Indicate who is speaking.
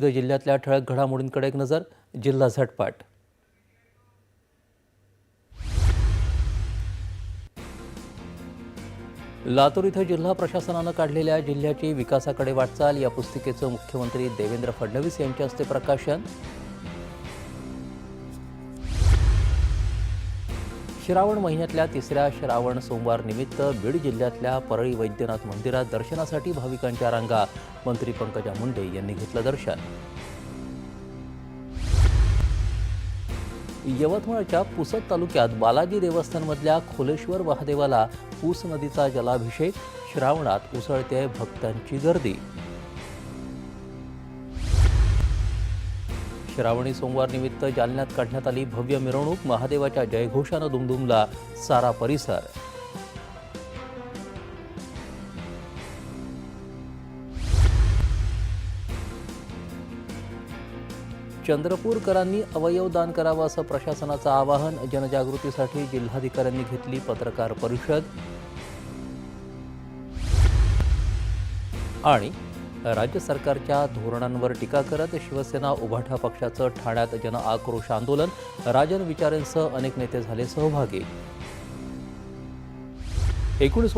Speaker 1: जिल्ह्यातल्या ठळक घडामोडींकडे एक नजर. जिल्हा झटपट. लातूर इथं जिल्हा प्रशासनानं काढलेल्या जिल्ह्याची विकासाकडे वाटचाल या पुस्तिकेचं मुख्यमंत्री देवेंद्र फडणवीस यांच्या हस्ते प्रकाशन. श्रावण महिन्यातल्या तिसऱ्या श्रावण सोमवार निमित्त बीड जिल्ह्यातल्या परळी वैद्यनाथ मंदिरात दर्शनासाठी भाविकांच्या रांगा. मंत्री पंकजा मुंडे यांनी घेतलं दर्शन. यवतमाळच्या पुसद तालुक्यात बालाजी देवस्थानमधल्या खोलेश्वर महादेवाला पूस नदीचा जलाभिषेक. श्रावणात उसळते भक्तांची गर्दी. श्रावणी सोमवार निमित्त जालन्यात काढण्यात आली भव्य मिरवणूक. महादेवाच्या जयघोषानं दुमदुमला सारा परिसर. चंद्रपूरकरांनी अवयव दान करावं असं प्रशासनाचं आवाहन. जनजागृतीसाठी जिल्हाधिकाऱ्यांनी घेतली पत्रकार परिषद. आणि राज्य सरकारच्या धोरणांवर टीका करत शिवसेना उभाठा पक्षाचं ठाण्यात जनआक्रोश आंदोलन. राजन विचारेंसह अनेक नेते झाले सहभागी. 19